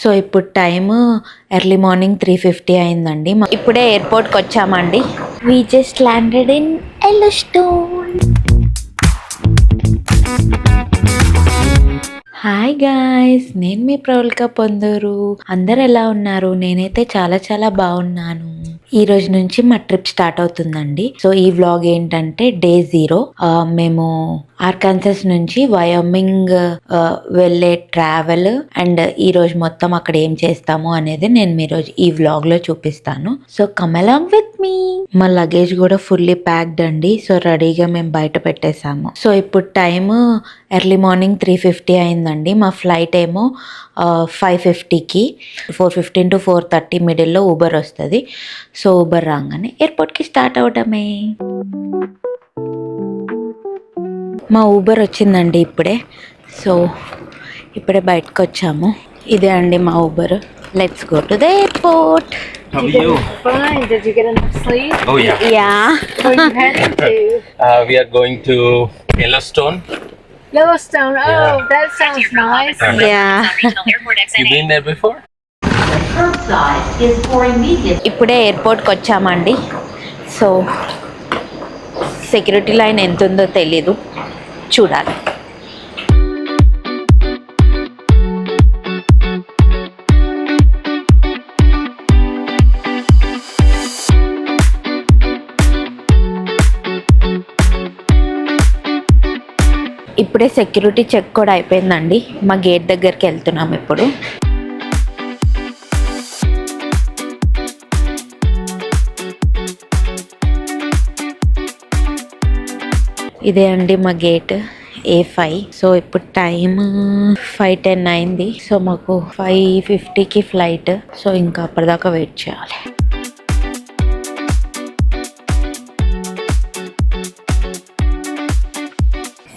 So ఇప్పుడు time early morning 3:50 అయిందండి. ఇప్పుడే ఎయిర్పోర్ట్కి వచ్చామండి. We just landed in Yellowstone. Hi guys, నేను మీ ప్రవళిక పొందూరు. అందరు ఎలా ఉన్నారు? నేనైతే చాలా బాగున్నాను. ఈ రోజు నుంచి మా ట్రిప్ స్టార్ట్ అవుతుందండి. సో ఈ వ్లాగ్ ఏంటంటే డే 0. మేము ఆర్కాన్సాస్ నుంచి వయోమింగ్ వెళ్ళే ట్రావెల్ అండ్ ఈ రోజు మొత్తం అక్కడ ఏం చేస్తాము అనేది నేను ఈరోజు ఈ వ్లాగ్ లో చూపిస్తాను. So come along with me. మా లగేజ్ కూడా ఫుల్లీ ప్యాక్డ్ అండి. సో రెడీగా మేము బయట పెట్టేసాము. సో ఇప్పుడు టైమ్ ఎర్లీ మార్నింగ్ 3:50 అయిందండి. మా ఫ్లైట్ ఏమో 5:50కి 4:15 to 4:30 మిడిల్లో ఊబర్ వస్తుంది. సో ఊబర్ రాగానే ఎయిర్పోర్ట్కి స్టార్ట్ అవడమే. మా ఊబర్ వచ్చిందండి ఇప్పుడే. సో ఇప్పుడే బయటకు వచ్చాము. ఇదే అండి మా Uber. Let's go to the airport. How are you? Fine. Did you get enough sleep? Oh yeah. Yeah. Where are you heading to? We are going to Yellowstone. Yellowstone. Oh, Yeah. that sounds nice. Yeah. You been there before? ఇప్పుడే ఎయిర్పోర్ట్కి వచ్చామండి. So security line ఎంత ఉందో తెలీదు, చూడాలి. ఇప్పుడే security check కూడా అయిపోయిందండి. మా గేట్ దగ్గరికి వెళ్తున్నాం ఇప్పుడు. ఇదే అండి మా గేట్ A5. సో ఇప్పుడు టైం 5:10 అయింది. సో మాకు 5:50కి ఫ్లైట్. సో ఇంకా అప్పటిదాకా వెయిట్ చేయాలి.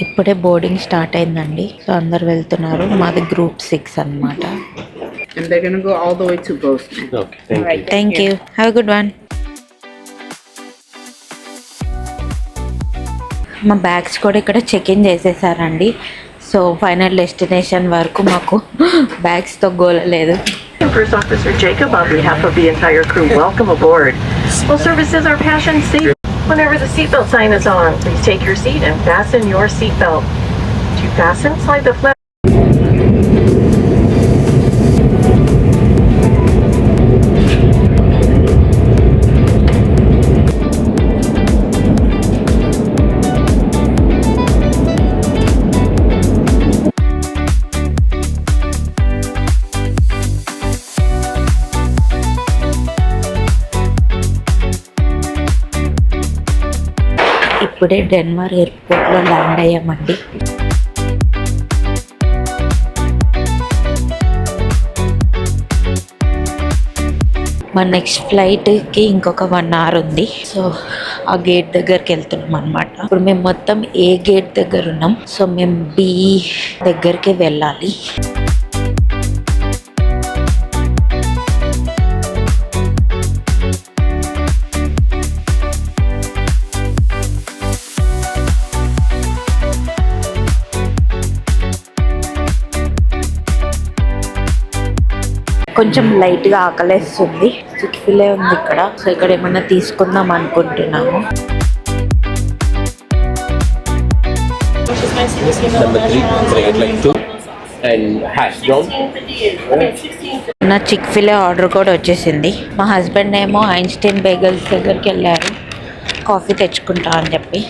ఇప్పుడే బోర్డింగ్ స్టార్ట్ అయిందండి. సో అందరు వెళ్తున్నారు. మాది Group 6 అన్నమాట. And they're going to go all the way to Bozeman. Okay, thank you. Thank you. Have a good one. మా బ్యాగ్స్ కూడా ఇక్కడ చెక్ ఇన్ చేసేసారండి. సో ఫైనల్ డెస్టినేషన్ వరకు మాకు బ్యాగ్స్తో గోలలేదు. First Officer Jacob, on behalf of the entire crew, welcome aboard. All services are passion safe. Whenever the seatbelt sign is on, please take your seat and fasten your seatbelt. To fasten, slide the flap. ఇప్పుడే Denver ఎయిర్పోర్ట్లో land అయ్యామండి. మా next ఫ్లైట్కి ఇంకొక 1 hour ఉంది. So ఆ gate దగ్గరికి వెళ్తున్నాం అనమాట. ఇప్పుడు మేము మొత్తం ఏ గేట్ దగ్గర ఉన్నాం. సో మేము B దగ్గరికి వెళ్ళాలి. కొంచెం లైట్గా ఆకలేస్తుంది. చిక్ఫిలే ఉంది ఇక్కడ. సో ఇక్కడ ఏమన్నా తీసుకుందాం అనుకుంటున్నాము. Number 3, can I get like 2 and hash brown? నా చిక్ఫిలే ఆర్డర్ కూడా వచ్చేసింది. మా హస్బెండ్ ఏమో ఐన్స్టైన్ బేగల్స్ దగ్గరికి వెళ్ళారు కాఫీ తెచ్చుకుంటా అని చెప్పి.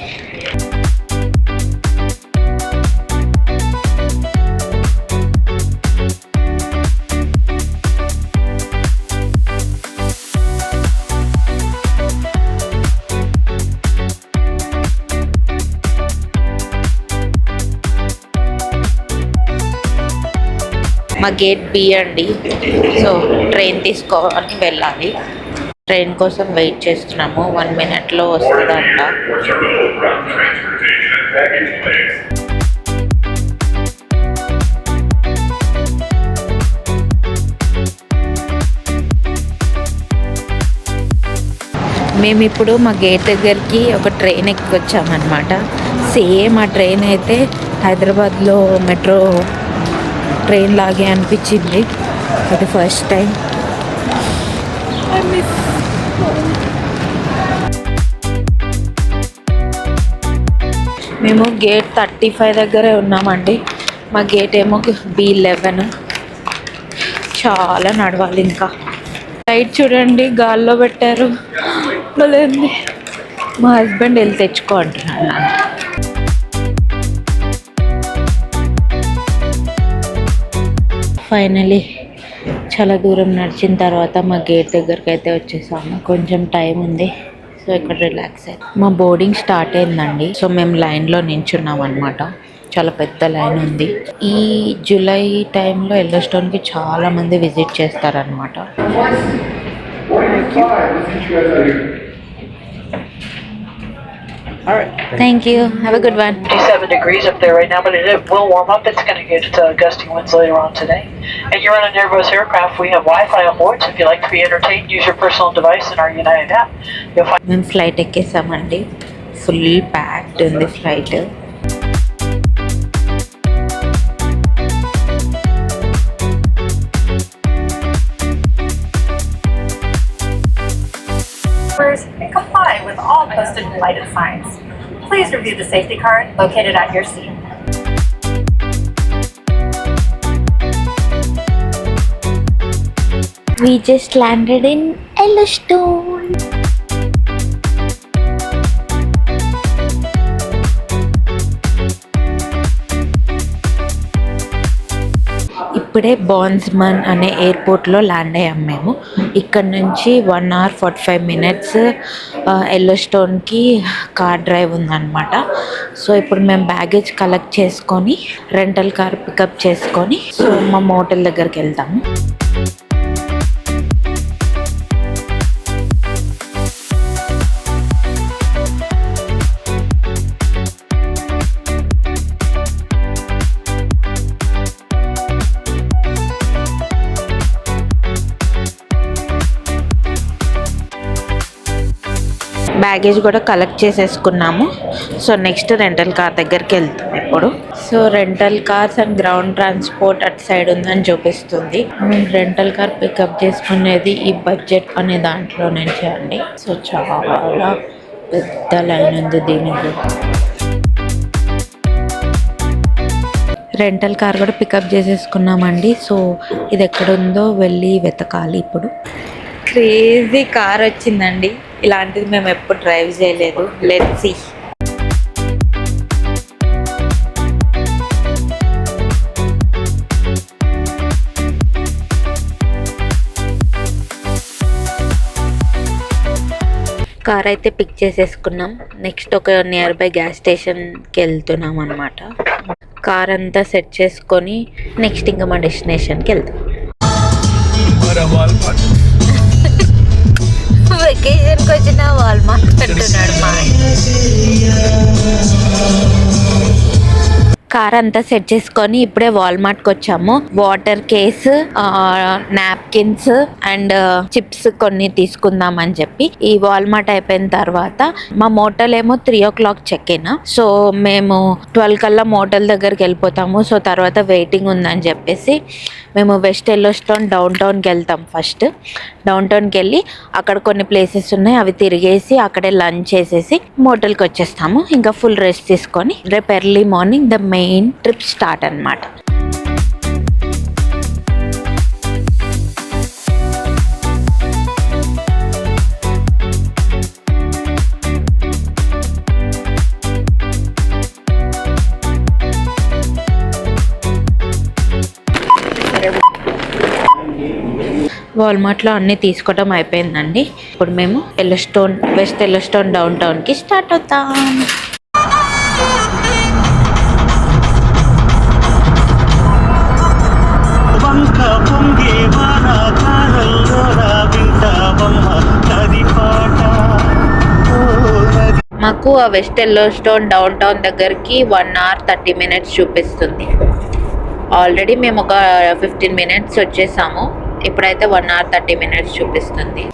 మా గేట్ B అండి. సో ట్రైన్ తీసుకోవాలని వెళ్ళాలి. ట్రైన్ కోసం వెయిట్ చేస్తున్నాము. 1 minute వస్తుందంట. మేము ఇప్పుడు మా గేట్ దగ్గరికి ఒక ట్రైన్ ఎక్కొచ్చామన్నమాట. సేమ్ ఆ ట్రైన్ అయితే హైదరాబాద్లో మెట్రో ట్రైన్ లాగే అనిపించింది. అది ఫస్ట్ టైం. మేము గేట్ 35 దగ్గరే ఉన్నామండి. మా గేట్ ఏమో B11. చాలా నడవాలి ఇంకా. లైట్ చూడండి గాల్లో పెట్టారు. భలేంది. మా హస్బెండ్ వెళ్ళి తెచ్చుకో అంటున్నాను. ఫైనలీ చాలా దూరం నడిచిన తర్వాత మా గేట్ దగ్గరికి అయితే వచ్చేసాము. కొంచెం టైం ఉంది, సో ఇక్కడ రిలాక్స్ అయ్యి మా బోర్డింగ్ స్టార్ట్ అయిందండి. సో మేము లైన్లో నించున్నాం అనమాట. చాలా పెద్ద లైన్ ఉంది. ఈ జూలై టైంలో ఎల్లోస్టోన్కి చాలా మంది విజిట్ చేస్తారనమాట. All right. Thank you. Have a good one. 57 degrees up there right now, but it will warm up. It's going to get gusty winds later on today. And you're on an Airbus aircraft. We have Wi-Fi on board, so if you like to be entertained, use your personal device in our United app. You'll find మేము flight ఎక్కేసామండి. Full packed ఉంది flight. and comply with all posted and lighted signs. Please review the safety card located at your seat. We just landed in Yellowstone. ఇప్పుడే బాన్స్మన్ అనే ఎయిర్పోర్ట్లో land అయ్యాం మేము. ఇక్కడ నుంచి 1 hour 45 minutes ఎల్లోస్టోన్కి car drive ఉందన్నమాట. So ఇప్పుడు మేము బ్యాగేజ్ కలెక్ట్ చేసుకొని రెంటల్ కార్ పికప్ చేసుకొని సో మా మోటల్ దగ్గరికి వెళ్తాము. బ్యాగేజ్ కూడా కలెక్ట్ చేసేసుకున్నాము. సో నెక్స్ట్ రెంటల్ కార్ దగ్గరికి వెళ్తాం ఇప్పుడు. So rental cars and ground transport అటు సైడ్ ఉందని చూపిస్తుంది. రెంటల్ కార్ పికప్ చేసుకునేది ఈ బడ్జెట్ అనే దాంట్లో నుంచి అండి. సో చాలా పెద్ద లైన్ ఉంది దీనికి. రెంటల్ కార్ కూడా పికప్ చేసేసుకున్నామండి. సో ఇది ఎక్కడుందో వెళ్ళి వెతకాలి ఇప్పుడు. క్రేజీ కార్ వచ్చిందండి. ఇలాంటిది మేము ఎప్పుడు డ్రైవ్ చేయలేదు. Let's see. కార్ అయితే పిక్ చేసేసుకున్నాం. నెక్స్ట్ ఒక నియర్ బై గ్యాస్ స్టేషన్కి వెళ్తున్నాం అనమాట. కార్ అంతా సెట్ చేసుకొని నెక్స్ట్ ఇంకా మా డెస్టినేషన్కి వెళ్తాం. వెకేషన్కి వచ్చిన వాల్మార్ట్ అంటున్నాడు మా కార్ అంతా సెట్ చేసుకొని ఇప్పుడే వాల్మార్ట్కి వచ్చాము. Water case, napkins and chips కొన్ని తీసుకుందాం అని చెప్పి ఈ వాల్మార్ట్ అయిపోయిన తర్వాత మా మోటల్ ఏమో 3 o'clock చెక్ ఇన్. సో మేము 12 కల్లా మోటల్ దగ్గరికి వెళ్ళిపోతాము. సో తర్వాత వెయిటింగ్ ఉందని చెప్పేసి మేము వెస్ట్ ఎల్లోస్టోన్ డౌన్ టౌన్కి వెళ్తాం. ఫస్ట్ డౌన్ టౌన్కి వెళ్ళి అక్కడ కొన్ని ప్లేసెస్ ఉన్నాయి, అవి తిరిగేసి అక్కడే లంచ్ చేసేసి మోటల్కి వచ్చేస్తాము. ఇంకా ఫుల్ రెస్ట్ తీసుకొని రేపు early morning the main trip start అన్నమాట. వాల్మార్ట్లో అన్నీ తీసుకోవడం అయిపోయిందండి. ఇప్పుడు మేము వెస్ట్ ఎల్లోస్టోన్ డౌన్ టౌన్కి స్టార్ట్ అవుతాం. మాకు ఆ వెస్ట్ ఎల్లోస్టోన్ డౌన్ టౌన్ దగ్గరికి 1 hour 30 minutes చూపిస్తుంది. ఆల్రెడీ మేము ఒక 15 minutes వచ్చేసాము. ఇప్పుడైతే 1 hour 30 minutes చూపిస్తుంది.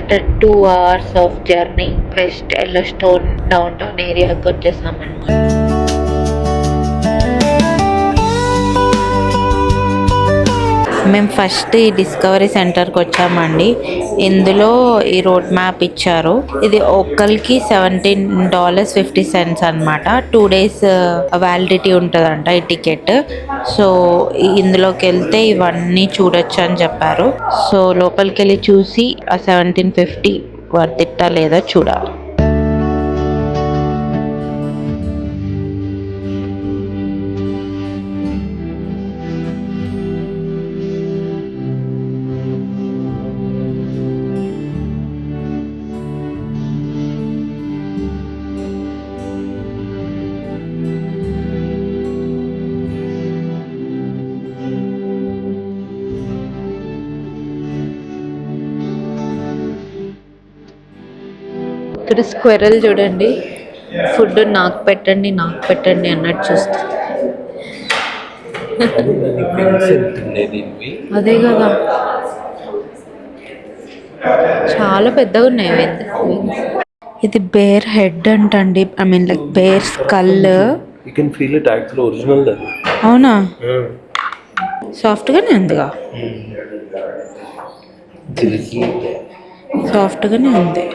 After 2 hours of journey west Yellowstone down town ఏరియాకి వచ్చేసామన్నమాట. మేము ఫస్ట్ ఈ డిస్కవరీ సెంటర్కి వచ్చామండి. ఇందులో ఈ రోడ్ మ్యాప్ ఇచ్చారు. ఇది ఒక్కరికి $17.50 అనమాట. 2 days వ్యాలిడిటీ ఉంటుందంట ఈ టికెట్. సో ఇందులోకి వెళ్తే ఇవన్నీ చూడొచ్చు అని చెప్పారు. సో లోపలికి వెళ్ళి చూసి ఆ 1750 వర్తిట్టా లేదా చూడాలి. ఇక్కడ స్క్వెరల్ చూడండి, ఫుడ్ నాకు పెట్టండి అన్నట్టు చూస్తుంది. అదే కదా, చాలా పెద్దగా ఉన్నాయి. ఇది బేర్ హెడ్ అంటండి. I mean like bear skull. You can feel it actually original then. అవునా? సాఫ్ట్గానే ఉందిగా. సాఫ్ట్గానే ఉంది.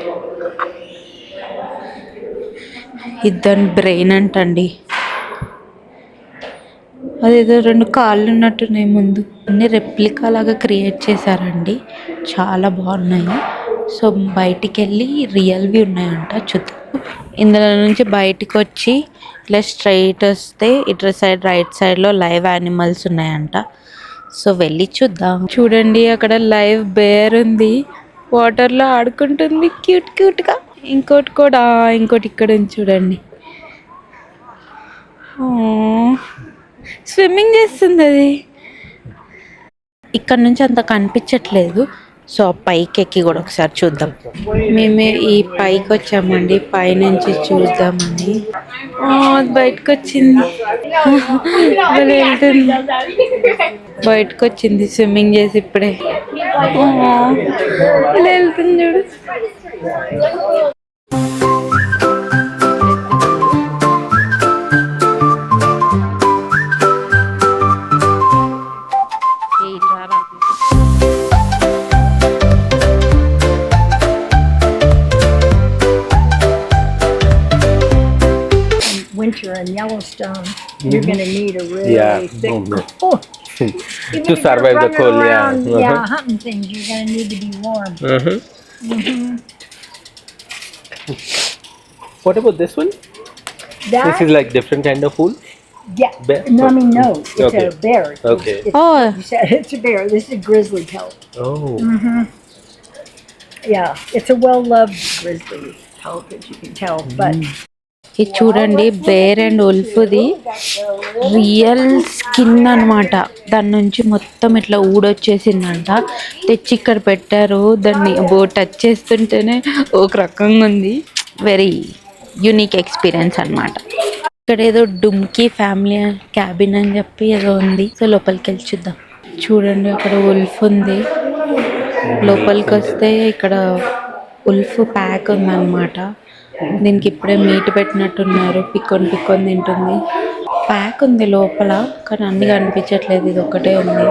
ఇది దాని బ్రెయిన్ అంటండి. అదేదో 2 కాళ్ళు ఉన్నట్టున్నాయి ముందు. అన్ని రెప్లికా లాగా క్రియేట్ చేశారండి, చాలా బాగున్నాయి. సో బయటికి వెళ్ళి రియల్వి ఉన్నాయంట, చూద్దాం. ఇందులో నుంచి బయటికి వచ్చి ఇలా స్ట్రైట్ వస్తే ఇటు సైడ్ రైట్ సైడ్లో లైవ్ యానిమల్స్ ఉన్నాయంట. సో వెళ్ళి చూద్దాం. చూడండి, అక్కడ లైవ్ బేర్ ఉంది, వాటర్లో ఆడుకుంటుంది క్యూట్గా. ఇంకోటి ఇక్కడ ఉంది చూడండి, స్విమ్మింగ్ చేస్తుంది అది. ఇక్కడ నుంచి అంత కనిపించట్లేదు. సో పైకి ఎక్కి కూడా ఒకసారి చూద్దాం. మేము ఈ పైకి వచ్చామండి, పైనుంచి చూద్దామని. అది బయటకు వచ్చింది, స్విమ్మింగ్ చేసి ఇప్పుడే. ఇలా వెళ్తుంది చూడు. Winter in Yellowstone, you're going to need a really thick coat. Even To if survive you're the cold, running yeah. around, hunting things, you're going to need to be warm. What about this one? This That, is like different kind of food. yeah, bear? no, I mean, no, it's Okay. a bear. Okay. Oh. You said it's a bear. This is grizzly pelt. Oh. Yeah, it's a well-loved grizzly pelt, as you can tell, but ఇది చూడండి, bear and ఉల్ఫ్ది real skin అనమాట. దాని నుంచి మొత్తం ఇట్లా ఊడొచ్చేసిందంట. తెచ్చి ఇక్కడ పెట్టారు. దాన్ని టచ్ చేస్తుంటేనే ఒక రకంగా ఉంది. వెరీ యూనిక్ ఎక్స్పీరియన్స్ అనమాట. ఇక్కడ ఏదో డుమ్కీ ఫ్యామిలీ క్యాబిన్ అని చెప్పి ఏదో ఉంది. సో లోపలికి వెళ్ళి చూద్దాం. చూడండి, అక్కడ ఉల్ఫ్ ఉంది. లోపలికి వస్తే ఇక్కడ ఉల్ఫ్ ప్యాక్ ఉందన్నమాట. దీనికి ఇప్పుడే మీట్ పెట్టినట్టున్నారు. పిక్కొని తింటుంది. ప్యాక్ ఉంది లోపల, కానీ అన్ని కనిపించట్లేదు, ఇది ఒక్కటే ఉంది.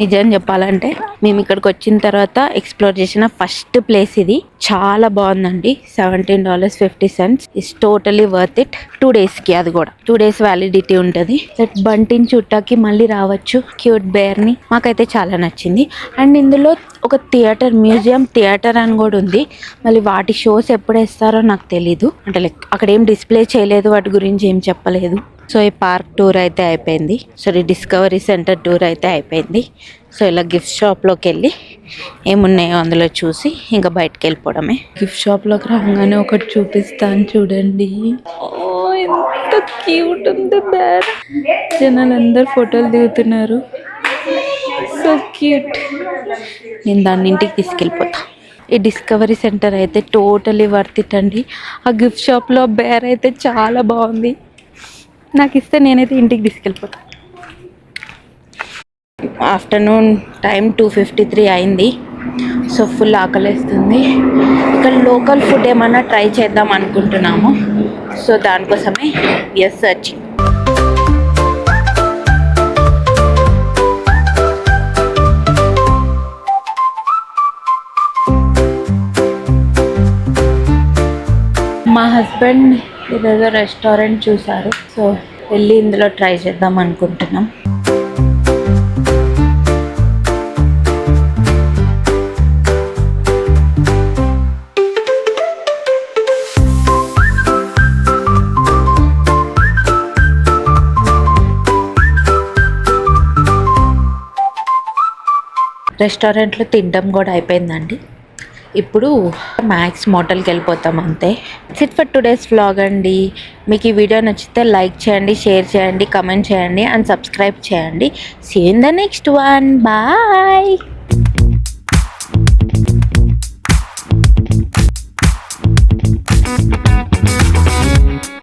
నిజం చెప్పాలంటే మేము ఇక్కడికి వచ్చిన తర్వాత ఎక్స్ప్లోర్ చేసిన ఫస్ట్ ప్లేస్ ఇది. చాలా బాగుందండి. $17.50 ఇస్ టోటలీ వర్త్ ఇట్. 2 daysకి, అది కూడా 2 days వ్యాలిడిటీ ఉంటుంది. బంటిని చుట్టాకి మళ్ళీ రావచ్చు, క్యూట్ బేర్ని. మాకైతే చాలా నచ్చింది. అండ్ ఇందులో ఒక మ్యూజియం థియేటర్ అని కూడా ఉంది. మళ్ళీ వాటి షోస్ ఎప్పుడు వేస్తారో నాకు తెలీదు. అంటే లైక్ అక్కడ ఏం డిస్ప్లే చేయలేదు, వాటి గురించి ఏం చెప్పలేదు. సో ఈ పార్క్ టూర్ అయితే అయిపోయింది. సో ఈ డిస్కవరీ సెంటర్ టూర్ అయితే అయిపోయింది. సో ఇలా గిఫ్ట్ షాప్లోకి వెళ్ళి ఏమున్నాయో అందులో చూసి ఇంకా బయటకు వెళ్ళిపోవడమే. గిఫ్ట్ షాప్లోకి రాగానే ఒకటి చూపిస్తాను చూడండి. ఎంత క్యూట్ ఉంది బేర్. జనాలు అందరు ఫోటోలు దిగుతున్నారు. So cute. నేను దాన్ని ఇంటికి తీసుకెళ్ళిపోతా. ఈ డిస్కవరీ సెంటర్ అయితే టోటలీ వర్త్ ఇట్ అండి. ఆ గిఫ్ట్ షాప్లో బేర్ అయితే చాలా బాగుంది. నాకు ఇస్తే నేనైతే ఇంటికి తీసుకెళ్ళిపోతా. ఆఫ్టర్నూన్ టైం 2:53 అయింది. సో ఫుల్ ఆకలిస్తుంది. ఇక్కడ లోకల్ ఫుడ్ ఏమన్నా ట్రై చేద్దాం అనుకుంటున్నాము. సో దానికోసమే ఎస్ సర్చింగ్. మా హస్బెండ్ ఇదేదో రెస్టారెంట్ చూసారు. సో వెళ్ళి ఇందులో ట్రై చేద్దాం అనుకుంటున్నాం. రెస్టారెంట్లో తినడం కూడా అయిపోయిందండి. ఇప్పుడు మ్యాక్స్ మోటల్కి వెళ్ళిపోతాం అంతే. ఇట్స్ ఫర్ టుడేస్ వ్లాగ్ అండి. మీకు ఈ వీడియో నచ్చితే లైక్ చేయండి, షేర్ చేయండి, కమెంట్ చేయండి అండ్ సబ్స్క్రైబ్ చేయండి. See you in the next one. Bye.